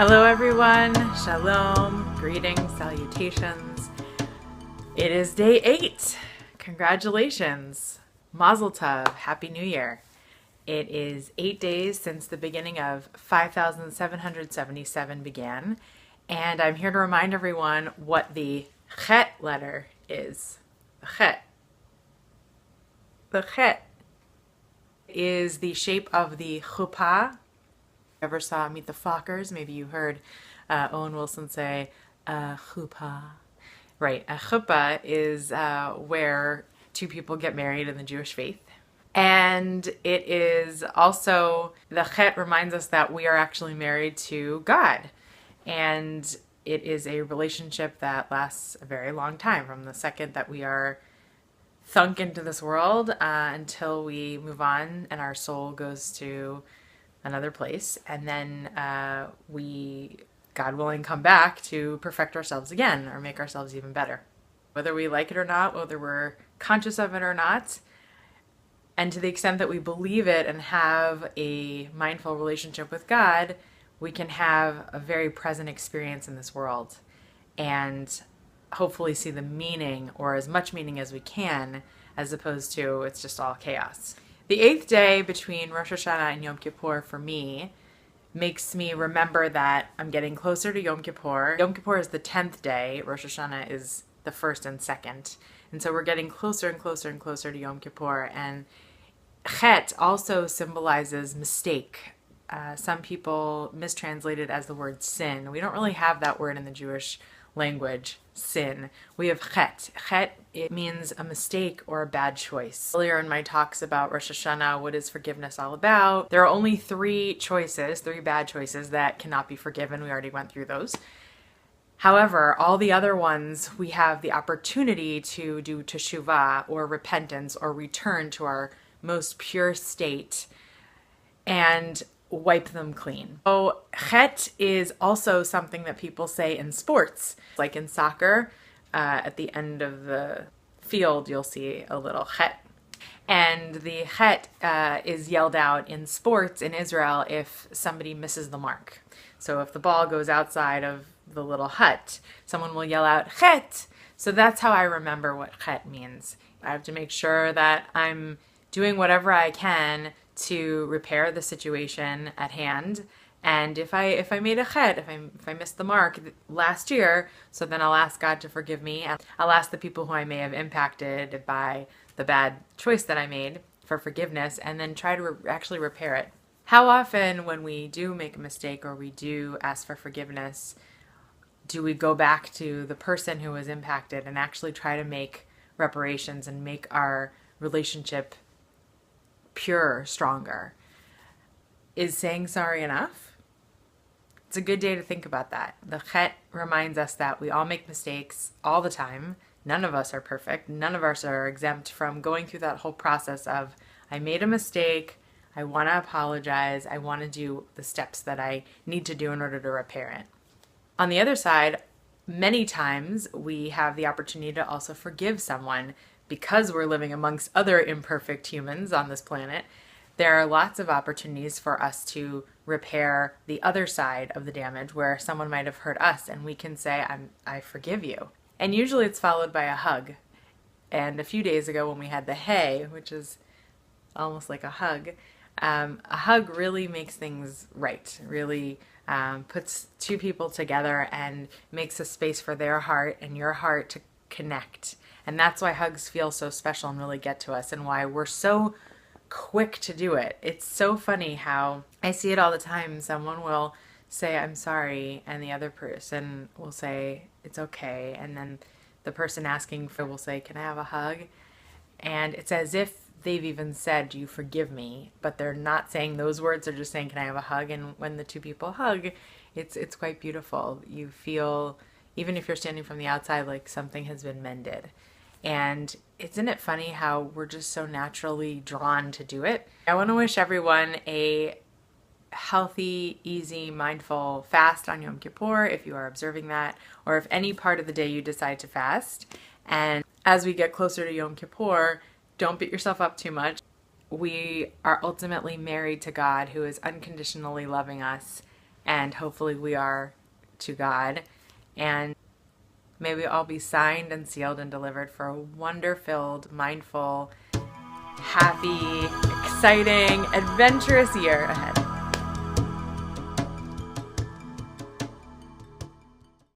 Hello everyone, shalom, greetings, salutations. It is day 8. Congratulations. Mazel tov, Happy New Year. It is 8 days since the beginning of 5777 began, and I'm here to remind everyone what the chet letter is. The chet. The chet is the shape of the chuppah. Ever saw Meet the Fockers? Maybe you heard Owen Wilson say, chuppah. Right, a chuppah is where two people get married in the Jewish faith. And it is also, the chet reminds us that we are actually married to God. And it is a relationship that lasts a very long time, from the second that we are thunk into this world until we move on and our soul goes to another place, and then we, God willing, come back to perfect ourselves again or make ourselves even better. Whether we like it or not, whether we're conscious of it or not, and to the extent that we believe it and have a mindful relationship with God, we can have a very present experience in this world and hopefully see the meaning, or as much meaning as we can, as opposed to it's just all chaos. The 8th day between Rosh Hashanah and Yom Kippur for me makes me remember that I'm getting closer to Yom Kippur. Yom Kippur is the 10th day. Rosh Hashanah is the 1st and 2nd. And so we're getting closer and closer and closer to Yom Kippur. And chet also symbolizes mistake. Some people mistranslate it as the word sin. We don't really have that word in the Jewish language, sin. We have chet. Chet, it means a mistake or a bad choice. Earlier in my talks about Rosh Hashanah, what is forgiveness all about? There are only 3 bad choices that cannot be forgiven. We already went through those. However, all the other ones, we have the opportunity to do teshuvah, or repentance, or return to our most pure state and wipe them clean. So chet is also something that people say in sports. Like in soccer, at the end of the field, you'll see a little chet. And the chet is yelled out in sports in Israel if somebody misses the mark. So if the ball goes outside of the little hut, someone will yell out chet. So that's how I remember what chet means. I have to make sure that I'm doing whatever I can to repair the situation at hand. And if I made a chet, if I missed the mark last year, so then I'll ask God to forgive me. And I'll ask the people who I may have impacted by the bad choice that I made for forgiveness, and then try to actually repair it. How often when we do make a mistake or we do ask for forgiveness, do we go back to the person who was impacted and actually try to make reparations and make our relationship pure, stronger? Is saying sorry enough? It's a good day to think about that. The chet reminds us that we all make mistakes all the time. None of us are perfect. None of us are exempt from going through that whole process of, I made a mistake, I want to apologize, I want to do the steps that I need to do in order to repair it. On the other side, many times we have the opportunity to also forgive someone. Because we're living amongst other imperfect humans on this planet, there are lots of opportunities for us to repair the other side of the damage, where someone might have hurt us and we can say, I forgive you. And usually it's followed by a hug. And a few days ago when we had the hey, which is almost like a hug really makes things right, really puts two people together and makes a space for their heart and your heart to connect. And that's why hugs feel so special and really get to us, and why we're so quick to do it. It's so funny how I see it all the time. Someone will say, I'm sorry, and the other person will say, it's okay. And then the person asking for will say, can I have a hug? And it's as if they've even said, do you forgive me? But they're not saying those words, they're just saying, can I have a hug? And when the two people hug, it's quite beautiful. You feel, even if you're standing from the outside, like something has been mended. And isn't it funny how we're just so naturally drawn to do it? I want to wish everyone a healthy, easy, mindful fast on Yom Kippur, if you are observing that, or if any part of the day you decide to fast. And as we get closer to Yom Kippur, don't beat yourself up too much. We are ultimately married to God, who is unconditionally loving us and hopefully we are to God. And may we all be signed and sealed and delivered for a wonder-filled, mindful, happy, exciting, adventurous year ahead.